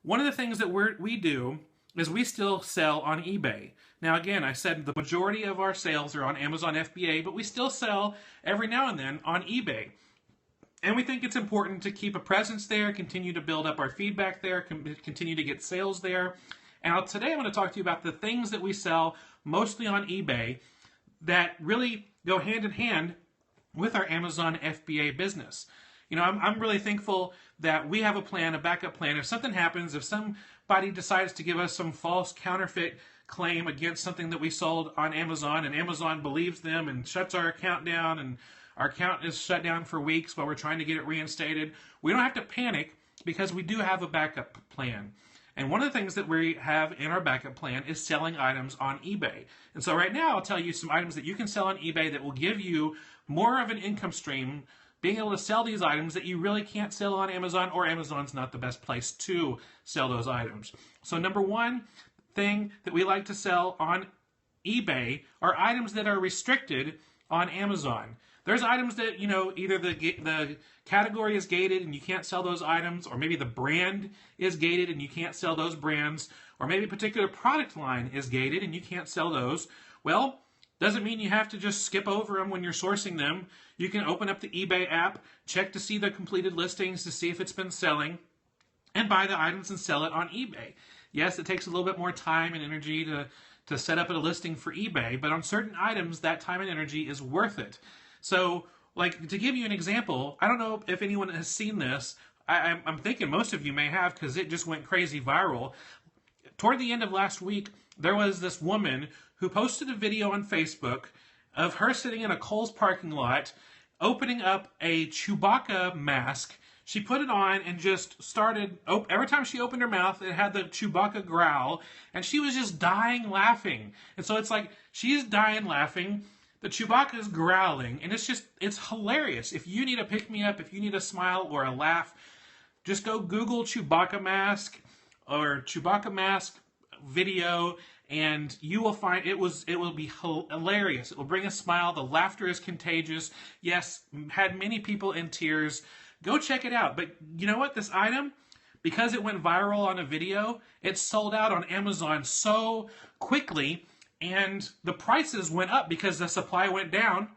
One of the things that we do is we still sell on eBay. Now, again, I said the majority of our sales are on Amazon FBA, but we still sell every now and then on eBay. And we think it's important to keep a presence there, continue to build up our feedback there, continue to get sales there. And today I'm going to talk to you about the things that we sell mostly on eBay that really go hand in hand with our Amazon FBA business. You know, I'm really thankful that we have a plan, a backup plan. If something happens, if somebody decides to give us some false counterfeit claim against something that we sold on Amazon, and Amazon believes them and shuts our account down, and our account is shut down for weeks while we're trying to get it reinstated, we don't have to panic because we do have a backup plan. And one of the things that we have in our backup plan is selling items on eBay. And so right now I'll tell you some items that you can sell on eBay that will give you more of an income stream, being able to sell these items that you really can't sell on Amazon, or Amazon's not the best place to sell those items. So number one thing that we like to sell on eBay are items that are restricted on Amazon. There's items that, you know, either the category is gated and you can't sell those items, or maybe the brand is gated and you can't sell those brands, or maybe a particular product line is gated and you can't sell those. Well, doesn't mean you have to just skip over them when you're sourcing them. You can open up the eBay app, check to see the completed listings to see if it's been selling, and buy the items and sell it on eBay. Yes, it takes a little bit more time and energy to set up a listing for eBay, but on certain items, that time and energy is worth it. So, like, to give you an example, I don't know if anyone has seen this. I'm thinking most of you may have, because it just went crazy viral. Toward the end of last week, there was this woman who posted a video on Facebook of her sitting in a Kohl's parking lot, opening up a Chewbacca mask. She put it on and just started, every time she opened her mouth, it had the Chewbacca growl, and she was just dying laughing. And so it's like, she's dying laughing, the Chewbacca is growling, and it's hilarious. If you need a pick-me-up, if you need a smile or a laugh, just go Google Chewbacca mask or Chewbacca mask video, and you will find it will be hilarious. It will bring a smile. The laughter is contagious. Yes, had many people in tears. Go check it out. But you know what? This item, because it went viral on a video, it sold out on Amazon so quickly, and the prices went up because the supply went down.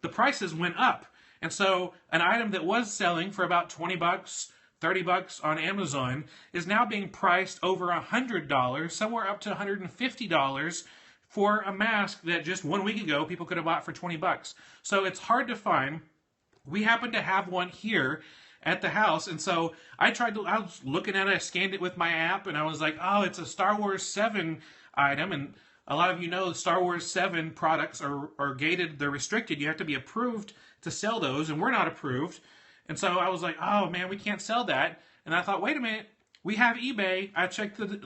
The prices went up. And so an item that was selling for about 20 bucks, 30 bucks on Amazon is now being priced over $100, somewhere up to $150 for a mask that just 1 week ago people could have bought for 20 bucks. So it's hard to find. We happen to have one here at the house, and so I was looking at it, I scanned it with my app, and I was like, oh, it's a Star Wars 7 item, and a lot of you know Star Wars 7 products are gated, they're restricted. You have to be approved to sell those, and we're not approved. And so I was like, oh man, we can't sell that. And I thought, wait a minute, we have eBay. I checked the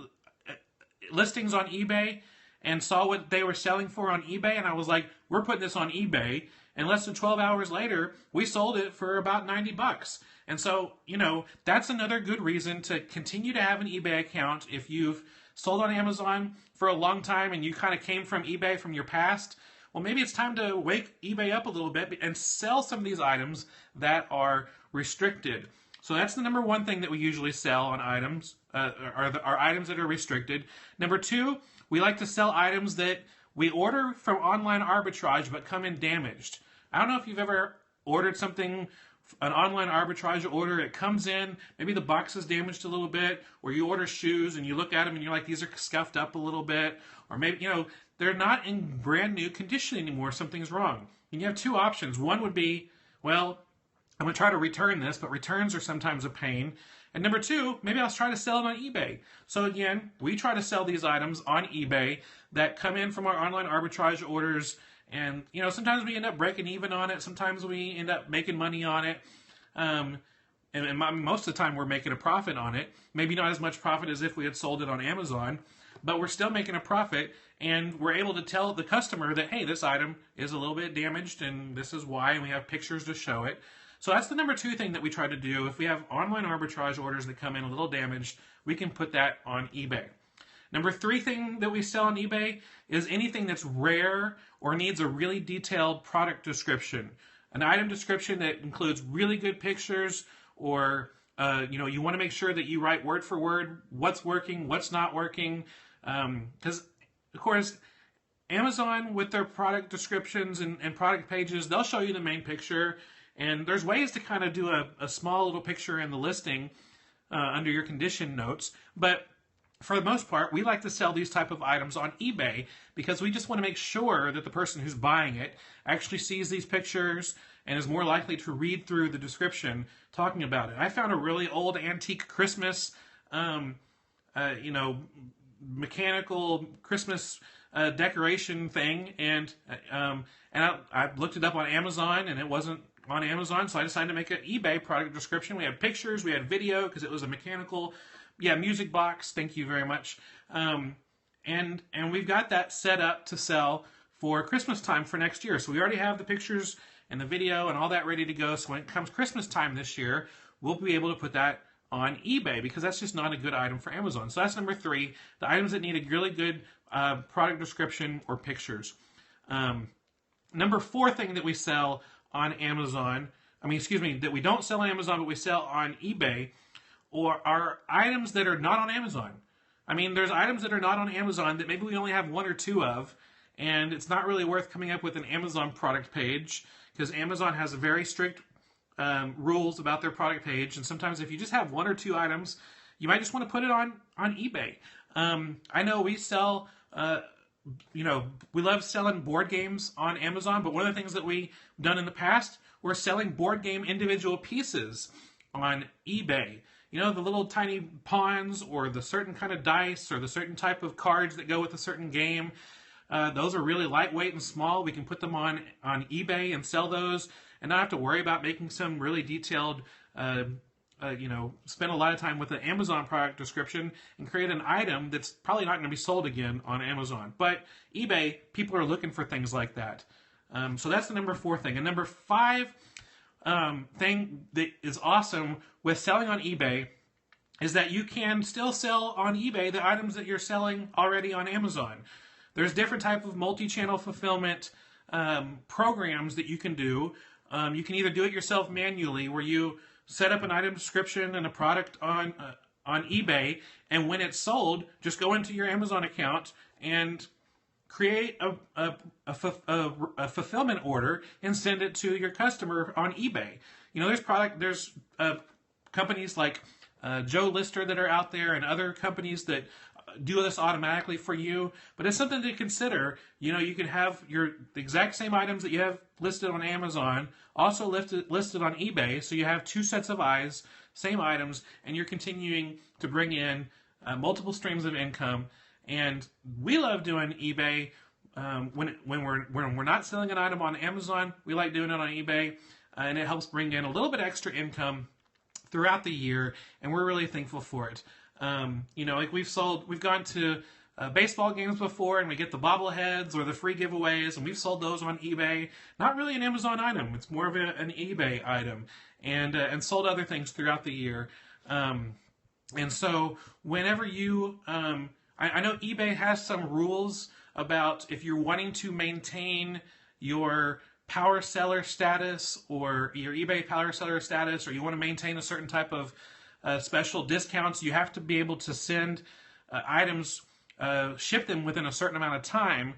listings on eBay and saw what they were selling for on eBay, and I was like, we're putting this on eBay. And less than 12 hours later, we sold it for about 90 bucks. And so, you know, that's another good reason to continue to have an eBay account. If you've sold on Amazon for a long time and you kind of came from eBay from your past, well, maybe it's time to wake eBay up a little bit and sell some of these items that are restricted. So that's the number one thing that we usually sell on items, are items that are restricted. Number two, we like to sell items that we order from online arbitrage but come in damaged. I don't know if you've ever ordered something, an online arbitrage order, it comes in, maybe the box is damaged a little bit, or you order shoes and you look at them and you're like, these are scuffed up a little bit, or maybe, you know, they're not in brand new condition anymore, something's wrong. And you have two options. One would be, well, I'm going to try to return this, but returns are sometimes a pain. And number two, maybe I'll try to sell it on eBay. So again, we try to sell these items on eBay that come in from our online arbitrage orders. And, you know, sometimes we end up breaking even on it. Sometimes we end up making money on it. And most of the time we're making a profit on it. Maybe not as much profit as if we had sold it on Amazon, but we're still making a profit. And we're able to tell the customer that, hey, this item is a little bit damaged and this is why, and we have pictures to show it. So that's the number two thing that we try to do. If we have online arbitrage orders that come in a little damaged, we can put that on eBay. Number three thing that we sell on eBay is anything that's rare or needs a really detailed product description. An item description that includes really good pictures or You want to make sure that you write word for word what's working, what's not working, because of course Amazon with their product descriptions and product pages, they'll show you the main picture, and there's ways to kind of do a small little picture in the listing under your condition notes, but for the most part, we like to sell these type of items on eBay because we just want to make sure that the person who's buying it actually sees these pictures and is more likely to read through the description talking about it. I found a really old antique Christmas, mechanical Christmas decoration thing, and I looked it up on Amazon, and it wasn't on Amazon, so I decided to make an eBay product description. We had pictures, we had video, because it was a mechanical, music box. Thank you very much. And we've got that set up to sell for Christmas time for next year. So we already have the pictures and the video and all that ready to go. So when it comes Christmas time this year, we'll be able to put that on eBay because that's just not a good item for Amazon. So that's number 3, the items that need a really good product description or pictures. Number 4 thing that we sell on Amazon, that we don't sell on Amazon, but we sell on eBay, or are items that are not on Amazon. There's items that are not on Amazon that maybe we only have 1 or 2 of, and it's not really worth coming up with an Amazon product page because Amazon has a very strict rules about their product page, and sometimes if you just have 1 or 2 items, you might just want to put it on eBay. I know we sell, we love selling board games on Amazon, but one of the things that we've done in the past, we're selling board game individual pieces on eBay. The little tiny pawns or the certain kind of dice or the certain type of cards that go with a certain game. Those are really lightweight and small. We can put them on eBay and sell those and not have to worry about making some really detailed, spend a lot of time with the Amazon product description and create an item that's probably not going to be sold again on Amazon. But eBay, people are looking for things like that. So that's the number 4 thing. And number 5 thing that is awesome with selling on eBay is that you can still sell on eBay the items that you're selling already on Amazon. There's different type of multi-channel fulfillment programs that you can do. You can either do it yourself manually, where you set up an item description and a product on eBay, and when it's sold, just go into your Amazon account and create a fulfillment order and send it to your customer on eBay. There's companies like Joe Lister that are out there, and other companies that do this automatically for you, but it's something to consider. You can have the exact same items that you have listed on Amazon also listed on eBay, so you have 2 sets of eyes, same items, and you're continuing to bring in multiple streams of income. And we love doing eBay when we're not selling an item on Amazon. We like doing it on eBay, and it helps bring in a little bit extra income throughout the year, and we're really thankful for it. We've gone to baseball games before, and we get the bobbleheads or the free giveaways, and we've sold those on eBay. Not really an Amazon item; it's more of an eBay item, and sold other things throughout the year. And so, whenever you, I know eBay has some rules about if you're wanting to maintain your power seller status or your eBay power seller status, or you want to maintain a certain type of special discounts, you have to be able to send items, ship them within a certain amount of time.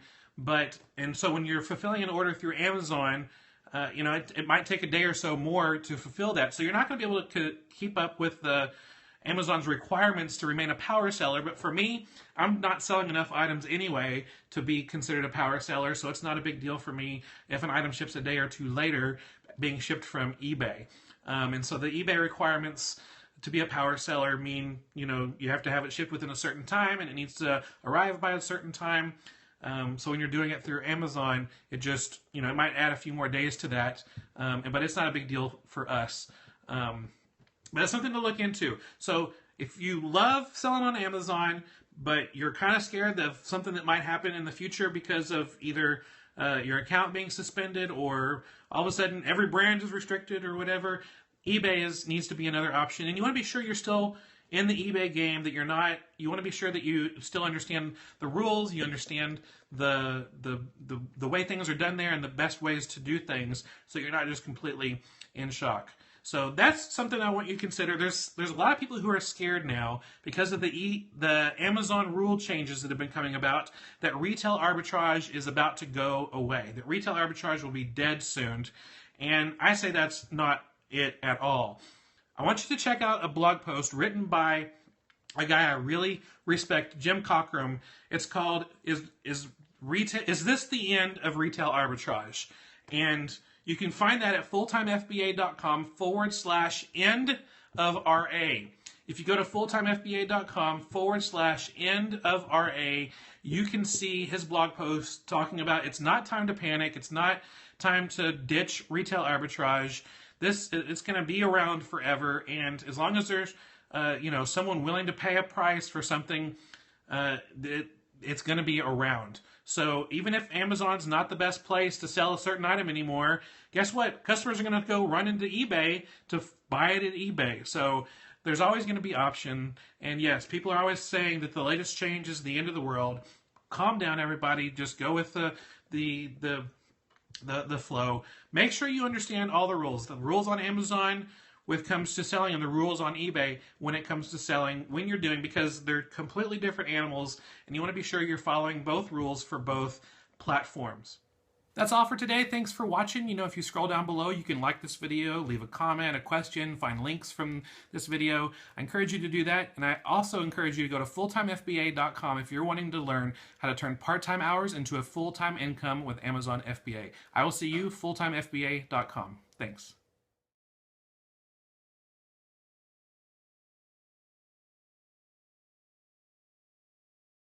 And so when you're fulfilling an order through Amazon, it might take a day or so more to fulfill that. So you're not going to be able to keep up with Amazon's requirements to remain a power seller. But for me, I'm not selling enough items anyway to be considered a power seller, so it's not a big deal for me if an item ships a day or 2 later being shipped from eBay. And so the eBay requirements to be a power seller mean, you have to have it shipped within a certain time, and it needs to arrive by a certain time. So when you're doing it through Amazon, it just, it might add a few more days to that, but it's not a big deal for us. But it's something to look into. So if you love selling on Amazon, but you're kind of scared of something that might happen in the future because of either your account being suspended or all of a sudden every brand is restricted or whatever, eBay needs to be another option. And you want to be sure you're still in the eBay game, that you're not, you want to be sure that you still understand the rules, you understand the way things are done there and the best ways to do things, so you're not just completely in shock. So that's something I want you to consider. There's a lot of people who are scared now because of the Amazon rule changes that have been coming about, that retail arbitrage is about to go away. That retail arbitrage will be dead soon. And I say that's not it at all. I want you to check out a blog post written by a guy I really respect, Jim Cockrum. It's called "Is this the end of retail arbitrage?" And you can find that at fulltimefba.com/end of RA. If you go to fulltimefba.com/end of RA, you can see his blog post talking about it's not time to panic. It's not time to ditch retail arbitrage. It's going to be around forever, and as long as there's someone willing to pay a price for something, it's going to be around. So even if Amazon's not the best place to sell a certain item anymore, guess what? Customers are going to go run into eBay to buy it at eBay. So there's always going to be option. And yes, people are always saying that the latest change is the end of the world. Calm down, everybody. Just go with the flow. Make sure you understand all the rules. The rules on Amazon when it comes to selling and the rules on eBay when it comes to selling when you're doing, because they're completely different animals and you want to be sure you're following both rules for both platforms. That's all for today. Thanks for watching. If you scroll down below, you can like this video, leave a comment, a question, find links from this video. I encourage you to do that. And I also encourage you to go to fulltimefba.com if you're wanting to learn how to turn part-time hours into a full-time income with Amazon FBA. I will see you fulltimefba.com. Thanks.